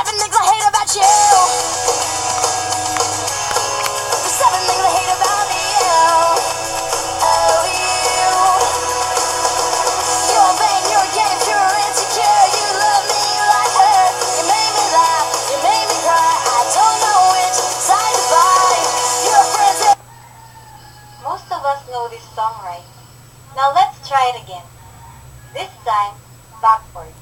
seven things I hate about you. The seven things I hate about you. Oh, you. You're vain, you're gay, you're insecure. You love me like her. You made me laugh, you made me cry. I don't know which side to buy. Your friends. Most of us know this song, right? Now let's try it again. This time, backward.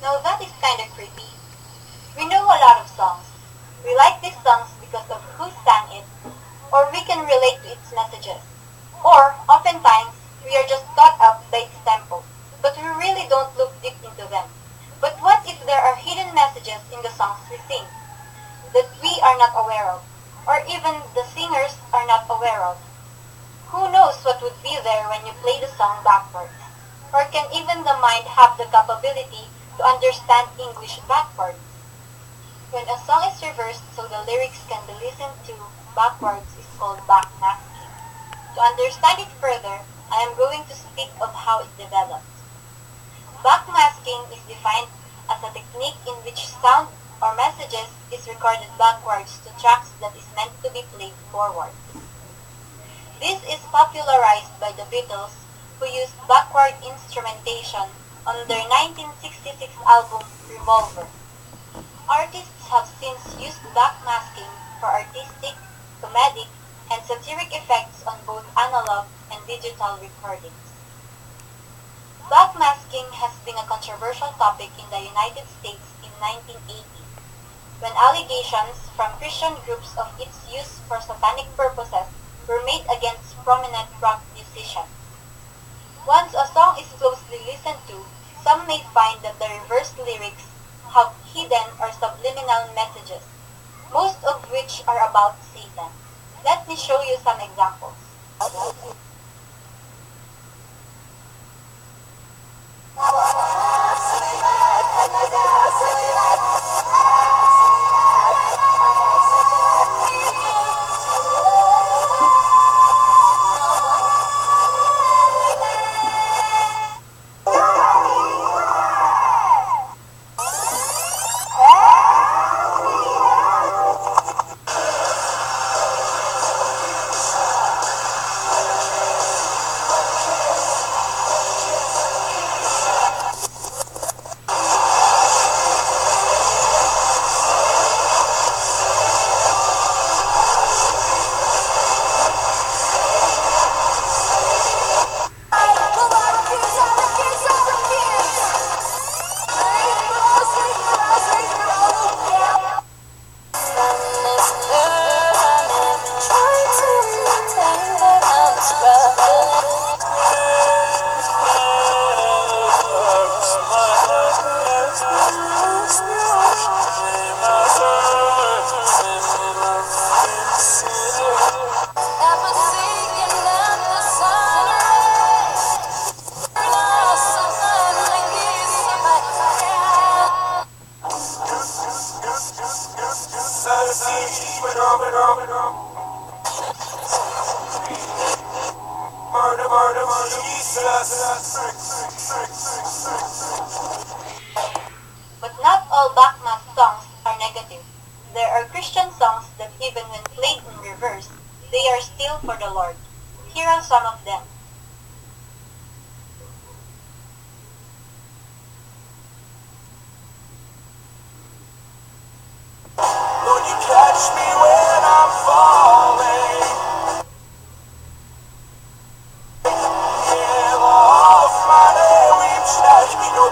Now that is kinda creepy. We know a lot of songs. We like these songs because of who sang it, or we can relate to its messages. Or, oftentimes, we are just caught up by its tempo, but we really don't look deep into them. But what if there are hidden messages in the songs we sing that we are not aware of, or even the singers are not aware of? Who knows what would be there when you play the song backwards? Or can even the mind have the capability to understand English backwards? When a song is reversed so the lyrics can be listened to backwards is called backmasking. To understand it further, I am going to speak of how it developed. Backmasking is defined as a technique in which sound or messages is recorded backwards to tracks that is meant to be played forward. This is popularized by the Beatles, who used backward instrumentation on their 1966 album Revolver. Artists have since used backmasking for artistic, comedic, and satiric effects on both analog and digital recordings. Backmasking has been a controversial topic in the United States in 1980, when allegations from Christian groups of its use for satanic purposes were made against prominent rock musicians. Once a song is closely listened to, some may find that the reversed lyrics have hidden or subliminal messages, most of which are about Satan. Let me show you some examples. But not all backmask songs are negative. There are Christian songs that even when played in reverse, they are still for the Lord. Here are some of them. Lord, you catch me when I'm falling. Give off my name, we've snatched me no.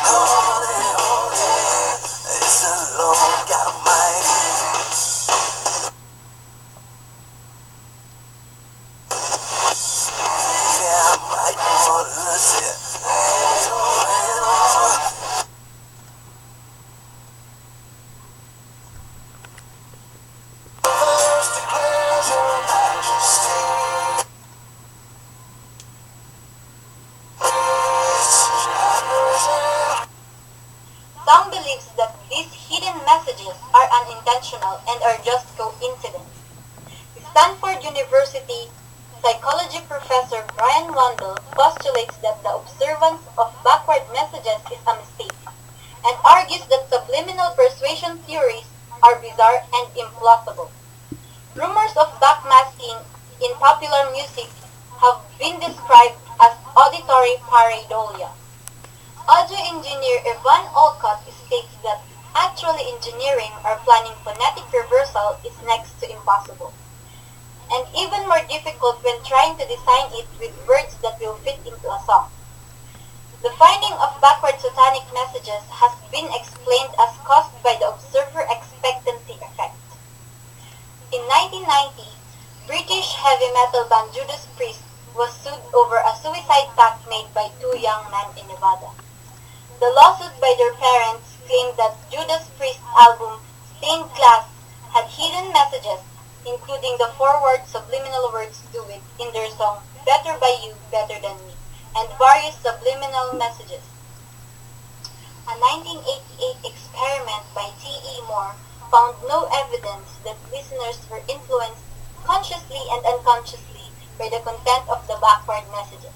Holy, holy, it's the Lord God Almighty. believes that these hidden messages are unintentional and are just coincidence. Stanford University psychology professor Brian Rundle postulates that the observance of backward messages is a mistake, and argues that subliminal persuasion theories are bizarre and implausible. Rumors of backmasking in popular music have been described as auditory pareidolia. Audio engineer Evan Olcott states that actually engineering or planning phonetic reversal is next to impossible, and even more difficult when trying to design it with words that will fit into a song. The finding of backward satanic messages has been explained as caused by the observer expectancy effect. In 1990, British heavy metal band Judas Priest was sued over a suicide pact made by two young men in Nevada. The lawsuit by their parents claimed that Judas Priest's album Stained Glass had hidden messages, including the forward subliminal words "do it" in their song Better by You, Better Than Me, and various subliminal messages. A 1988 experiment by T.E. Moore found no evidence that listeners were influenced consciously and unconsciously by the content of the backward messages.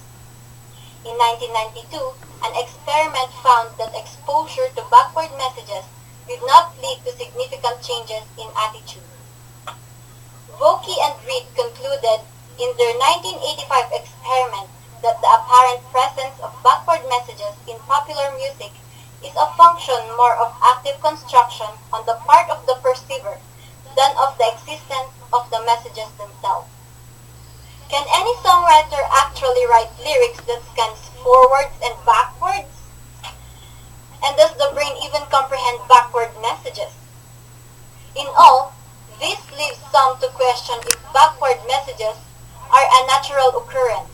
In 1992, an experiment found that exposure to backward messages did not lead to significant changes in attitude. Vokey and Reed concluded in their 1985 experiment that the apparent presence of backward messages in popular music is a function more of active construction on the part of the perceiver than of the existence of the messages themselves. Can any songwriter actually write lyrics that scans forwards and backwards? And does the brain even comprehend backward messages? In all, this leaves some to question if backward messages are a natural occurrence.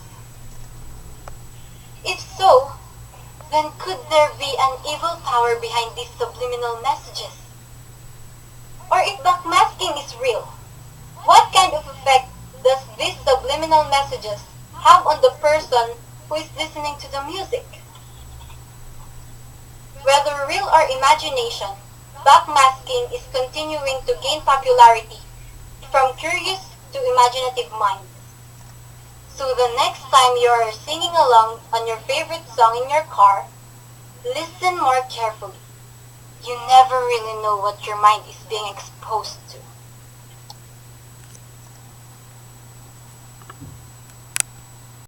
If so, then could there be an evil power behind these subliminal messages? Or if backmasking is real, what kind of effect does these subliminal messages have on the person who is listening to the music? Whether real or imagination, backmasking is continuing to gain popularity from curious to imaginative minds. So the next time you are singing along on your favorite song in your car, listen more carefully. You never really know what your mind is being exposed to.